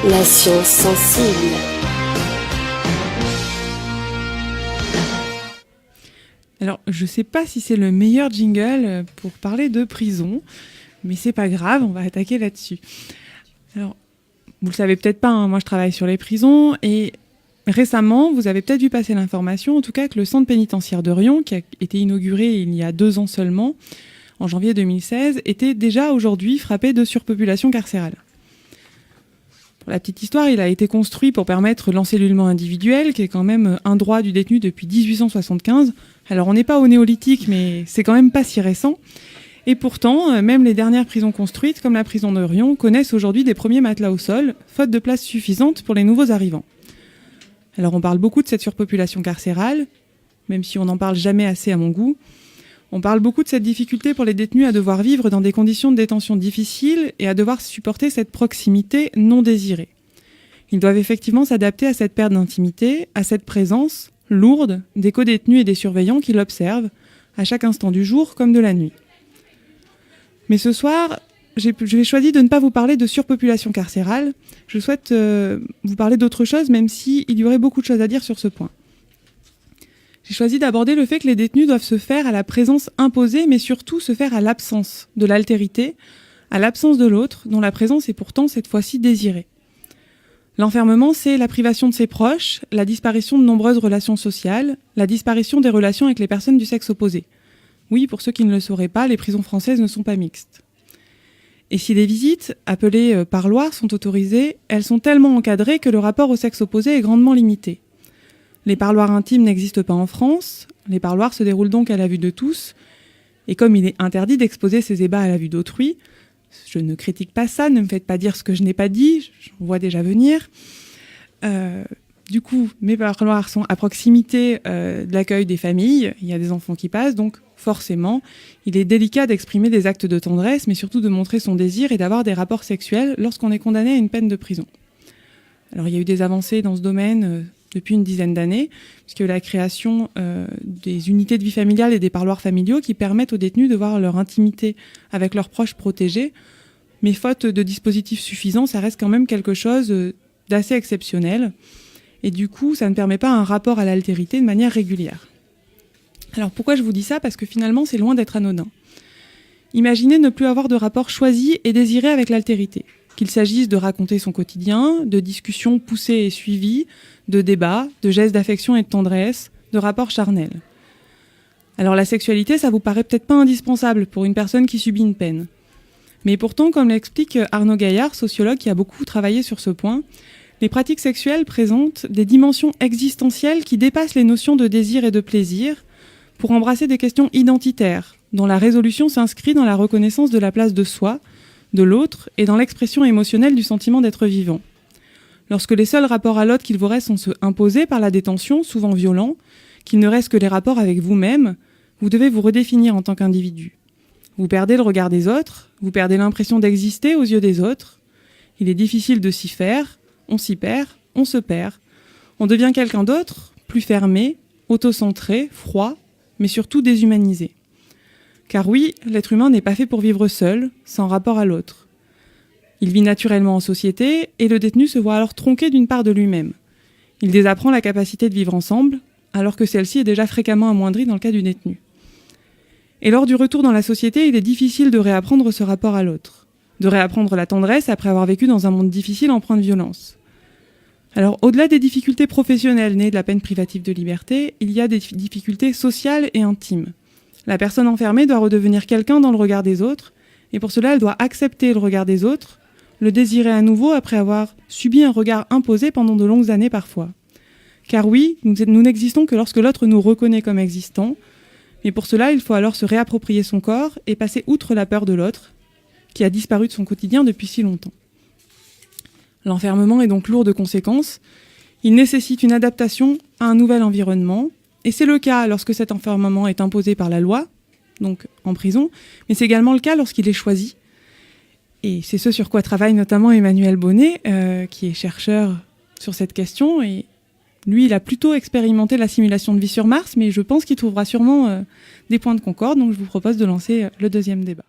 La science sensible. Alors, je sais pas si c'est le meilleur jingle pour parler de prison, mais c'est pas grave, on va attaquer là-dessus. Alors, vous le savez peut-être pas, moi je travaille sur les prisons et récemment, vous avez peut-être vu passer l'information, en tout cas que le centre pénitentiaire de Riom, qui a été inauguré il y a 2 ans seulement, en janvier 2016, était déjà aujourd'hui frappé de surpopulation carcérale. Pour la petite histoire, il a été construit pour permettre l'encellulement individuel, qui est quand même un droit du détenu depuis 1875. Alors on n'est pas au néolithique, mais c'est quand même pas si récent. Et pourtant, même les dernières prisons construites, comme la prison de Riom, connaissent aujourd'hui des premiers matelas au sol, faute de place suffisante pour les nouveaux arrivants. Alors on parle beaucoup de cette surpopulation carcérale, même si on n'en parle jamais assez à mon goût. On parle beaucoup de cette difficulté pour les détenus à devoir vivre dans des conditions de détention difficiles et à devoir supporter cette proximité non désirée. Ils doivent effectivement s'adapter à cette perte d'intimité, à cette présence lourde des co-détenus et des surveillants qui l'observent, à chaque instant du jour comme de la nuit. Mais ce soir, j'ai choisi de ne pas vous parler de surpopulation carcérale. Je souhaite vous parler d'autre chose, même s'il y aurait beaucoup de choses à dire sur ce point. J'ai choisi d'aborder le fait que les détenus doivent se faire à la présence imposée, mais surtout se faire à l'absence de l'altérité, à l'absence de l'autre, dont la présence est pourtant cette fois-ci désirée. L'enfermement, c'est la privation de ses proches, la disparition de nombreuses relations sociales, la disparition des relations avec les personnes du sexe opposé. Oui, pour ceux qui ne le sauraient pas, les prisons françaises ne sont pas mixtes. Et si les visites, appelées parloirs, sont autorisées, elles sont tellement encadrées que le rapport au sexe opposé est grandement limité. Les parloirs intimes n'existent pas en France, les parloirs se déroulent donc à la vue de tous, et comme il est interdit d'exposer ces ébats à la vue d'autrui, je ne critique pas ça, ne me faites pas dire ce que je n'ai pas dit, j'en vois déjà venir. Du coup, mes parloirs sont à proximité de l'accueil des familles, il y a des enfants qui passent, donc forcément, il est délicat d'exprimer des actes de tendresse, mais surtout de montrer son désir et d'avoir des rapports sexuels lorsqu'on est condamné à une peine de prison. Alors il y a eu des avancées dans ce domaine depuis une dizaine d'années, puisque la création des unités de vie familiale et des parloirs familiaux qui permettent aux détenus de voir leur intimité avec leurs proches protégés. Mais faute de dispositifs suffisants, ça reste quand même quelque chose d'assez exceptionnel. Et du coup, ça ne permet pas un rapport à l'altérité de manière régulière. Alors pourquoi je vous dis ça ? Parce que finalement, c'est loin d'être anodin. Imaginez ne plus avoir de rapport choisi et désiré avec l'altérité. Qu'il s'agisse de raconter son quotidien, de discussions poussées et suivies, de débats, de gestes d'affection et de tendresse, de rapports charnels. Alors la sexualité, ça vous paraît peut-être pas indispensable pour une personne qui subit une peine. Mais pourtant, comme l'explique Arnaud Gaillard, sociologue qui a beaucoup travaillé sur ce point, les pratiques sexuelles présentent des dimensions existentielles qui dépassent les notions de désir et de plaisir pour embrasser des questions identitaires, dont la résolution s'inscrit dans la reconnaissance de la place de soi, de l'autre et dans l'expression émotionnelle du sentiment d'être vivant. Lorsque les seuls rapports à l'autre qu'il vous reste sont ceux imposés par la détention, souvent violents, qu'il ne reste que les rapports avec vous-même, vous devez vous redéfinir en tant qu'individu. Vous perdez le regard des autres, vous perdez l'impression d'exister aux yeux des autres. Il est difficile de s'y faire, on s'y perd, on se perd. On devient quelqu'un d'autre, plus fermé, autocentré, froid, mais surtout déshumanisé. Car oui, l'être humain n'est pas fait pour vivre seul, sans rapport à l'autre. Il vit naturellement en société et le détenu se voit alors tronqué d'une part de lui-même. Il désapprend la capacité de vivre ensemble, alors que celle-ci est déjà fréquemment amoindrie dans le cas du détenu. Et lors du retour dans la société, il est difficile de réapprendre ce rapport à l'autre, de réapprendre la tendresse après avoir vécu dans un monde difficile empreint de violence. Alors, au-delà des difficultés professionnelles nées de la peine privative de liberté, il y a des difficultés sociales et intimes. La personne enfermée doit redevenir quelqu'un dans le regard des autres, et pour cela, elle doit accepter le regard des autres, le désirer à nouveau après avoir subi un regard imposé pendant de longues années parfois. Car oui, nous n'existons que lorsque l'autre nous reconnaît comme existants, mais pour cela, il faut alors se réapproprier son corps et passer outre la peur de l'autre, qui a disparu de son quotidien depuis si longtemps. L'enfermement est donc lourd de conséquences. Il nécessite une adaptation à un nouvel environnement, et c'est le cas lorsque cet enfermement est imposé par la loi, donc en prison, mais c'est également le cas lorsqu'il est choisi. Et c'est ce sur quoi travaille notamment Emmanuel Bonnet, qui est chercheur sur cette question. Et lui, il a plutôt expérimenté la simulation de vie sur Mars, mais je pense qu'il trouvera sûrement des points de concorde. Donc je vous propose de lancer le deuxième débat.